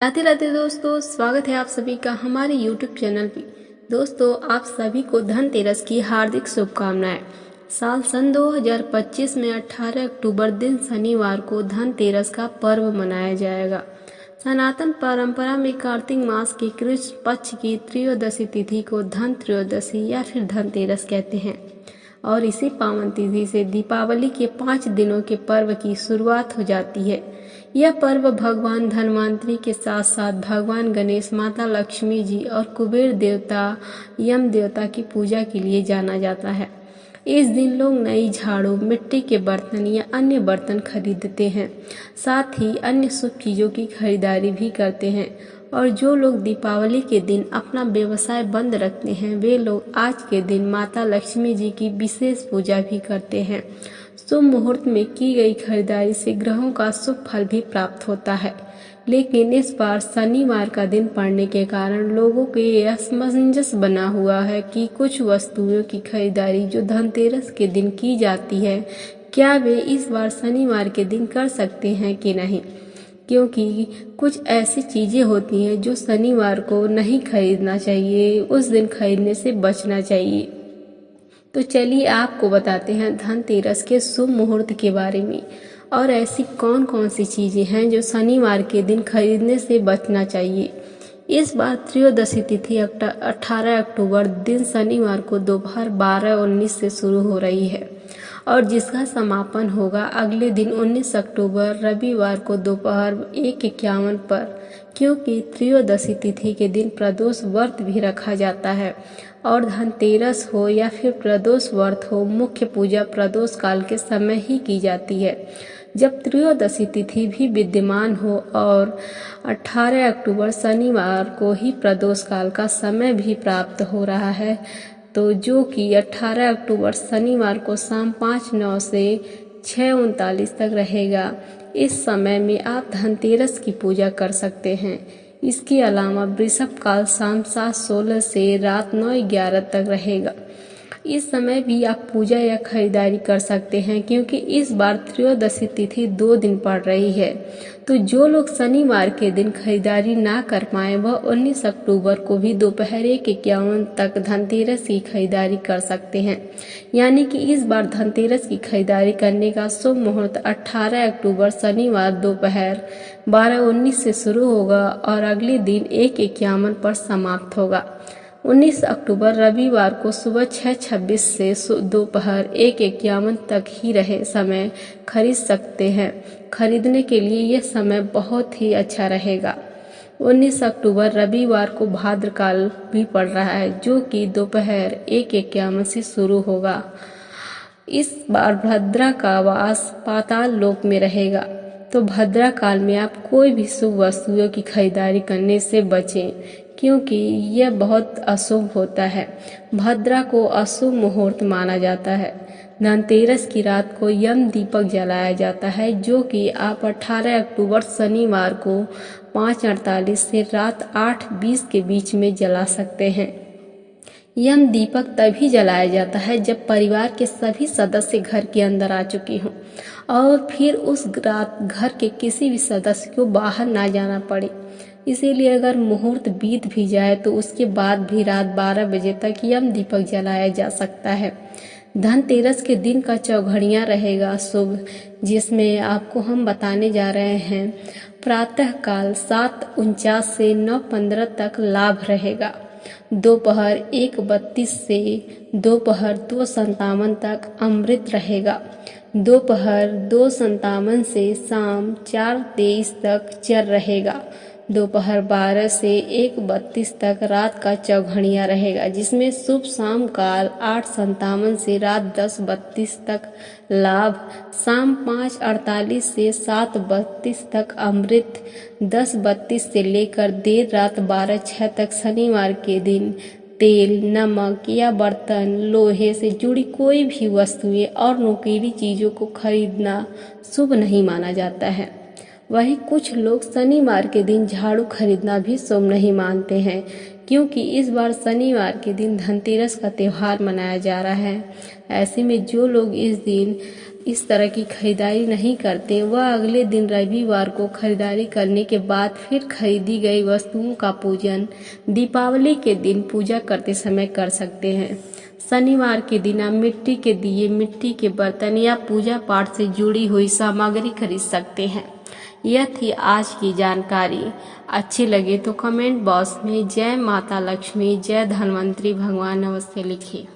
राधे राधे दोस्तों, स्वागत है आप सभी का हमारे YouTube चैनल पे। दोस्तों, आप सभी को धनतेरस की हार्दिक शुभकामनाएं। साल सन 2025 में 18 अक्टूबर दिन शनिवार को धनतेरस का पर्व मनाया जाएगा। सनातन परंपरा में कार्तिक मास के कृष्ण पक्ष की त्रयोदशी तिथि को धन त्रयोदशी या फिर धनतेरस कहते हैं और इसी पावन तिथि से दीपावली के 5 दिनों के पर्व की शुरुआत हो जाती है। यह पर्व भगवान धन्वंतरि के साथ साथ भगवान गणेश, माता लक्ष्मी जी और कुबेर देवता, यम देवता की पूजा के लिए जाना जाता है। इस दिन लोग नई झाड़ू, मिट्टी के बर्तन या अन्य बर्तन खरीदते हैं, साथ ही अन्य शुभ चीज़ों की खरीदारी भी करते हैं। और जो लोग दीपावली के दिन अपना व्यवसाय बंद रखते हैं, वे लोग आज के दिन माता लक्ष्मी जी की विशेष पूजा भी करते हैं। शुभ मुहूर्त में की गई खरीदारी से ग्रहों का शुभ फल भी प्राप्त होता है, लेकिन इस बार शनिवार का दिन पड़ने के कारण लोगों के असमंजस बना हुआ है कि कुछ वस्तुओं की खरीदारी जो धनतेरस के दिन की जाती है, क्या वे इस बार शनिवार के दिन कर सकते हैं कि नहीं, क्योंकि कुछ ऐसी चीज़ें होती हैं जो शनिवार को नहीं खरीदना चाहिए, उस दिन खरीदने से बचना चाहिए। तो चलिए आपको बताते हैं धनतेरस के शुभ मुहूर्त के बारे में और ऐसी कौन कौन सी चीज़ें हैं जो शनिवार के दिन खरीदने से बचना चाहिए। इस बार त्रयोदशी तिथि 18 अक्टूबर दिन शनिवार को दोपहर 12:19 से शुरू हो रही है और जिसका समापन होगा अगले दिन 19 अक्टूबर रविवार को दोपहर 1:51 पर, क्योंकि त्रयोदशी तिथि के दिन प्रदोष व्रत भी रखा जाता है और धनतेरस हो या फिर प्रदोष व्रत हो, मुख्य पूजा प्रदोष काल के समय ही की जाती है, जब त्रयोदशी तिथि भी विद्यमान हो और 18 अक्टूबर शनिवार को ही प्रदोष काल का समय भी प्राप्त हो रहा है, तो जो कि 18 अक्टूबर शनिवार को शाम 5:09 से 6:39 तक रहेगा। इस समय में आप धनतेरस की पूजा कर सकते हैं। इसके अलावा वृषभ काल शाम 7:16 से रात 9:11 तक रहेगा। इस समय भी आप पूजा या खरीदारी कर सकते हैं, क्योंकि इस बार त्रयोदशी तिथि 2 दिन पड़ रही है। तो जो लोग शनिवार के दिन खरीदारी ना कर पाए वह 19 अक्टूबर को भी दोपहर 1:51 तक धनतेरस की खरीदारी कर सकते हैं। यानी कि इस बार धनतेरस की खरीदारी करने का शुभ मुहूर्त 18 अक्टूबर शनिवार दोपहर 12:19 से शुरू होगा और अगले दिन 1:51 पर समाप्त होगा। 19 अक्टूबर रविवार को सुबह 6:26 से दोपहर 1:51 तक ही रहे समय खरीद सकते हैं। खरीदने के लिए यह समय बहुत ही अच्छा रहेगा। 19 अक्टूबर रविवार को भाद्रकाल भी पड़ रहा है, जो कि दोपहर 1:51 से शुरू होगा। इस बार भद्रा का वास पाताल लोक में रहेगा, तो भद्रा काल में आप कोई भी शुभ वस्तुओं की खरीदारी करने से बचें, क्योंकि यह बहुत अशुभ होता है। भद्रा को अशुभ मुहूर्त माना जाता है। धनतेरस की रात को यम दीपक जलाया जाता है, जो कि आप 18 अक्टूबर शनिवार को 5:48 से रात 8:20 के बीच में जला सकते हैं। यम दीपक तभी जलाया जाता है जब परिवार के सभी सदस्य घर के अंदर आ चुके हों और फिर उस रात घर के किसी भी सदस्य को बाहर ना जाना पड़े। इसीलिए अगर मुहूर्त बीत भी जाए तो उसके बाद भी रात 12 बजे तक यम दीपक जलाया जा सकता है। धनतेरस के दिन का चौघड़ियाँ रहेगा शुभ, जिसमें आपको हम बताने जा रहे हैं। प्रातः काल 7:49 से 9:15 तक लाभ रहेगा। दोपहर 1:32 से दोपहर 2:57 तक अमृत रहेगा। दोपहर 2:57 से शाम 4:23 तक चर रहेगा। दोपहर 12 से 1:32 तक रात का चौघड़िया रहेगा, जिसमें शुभ शाम काल 8:57 से रात 10:32 तक लाभ, शाम 5:48 से 7:32 तक अमृत, 10:32 से लेकर देर रात 12:06 तक शनिवार के दिन तेल, नमक या बर्तन, लोहे से जुड़ी कोई भी वस्तुएं और नुकीली चीज़ों को खरीदना शुभ नहीं माना जाता है। वहीं कुछ लोग शनिवार के दिन झाड़ू खरीदना भी शुभ नहीं मानते हैं, क्योंकि इस बार शनिवार के दिन धनतेरस का त्यौहार मनाया जा रहा है। ऐसे में जो लोग इस दिन इस तरह की खरीदारी नहीं करते, वह अगले दिन रविवार को खरीदारी करने के बाद फिर खरीदी गई वस्तुओं का पूजन दीपावली के दिन पूजा करते समय कर सकते हैं। शनिवार के दिन आप मिट्टी के दिए, मिट्टी के बर्तन या पूजा पाठ से जुड़ी हुई सामग्री खरीद सकते हैं। यह थी आज की जानकारी। अच्छी लगे तो कमेंट बॉक्स में जय माता लक्ष्मी, जय धन्वंतरी भगवान नमस्ते लिखिए।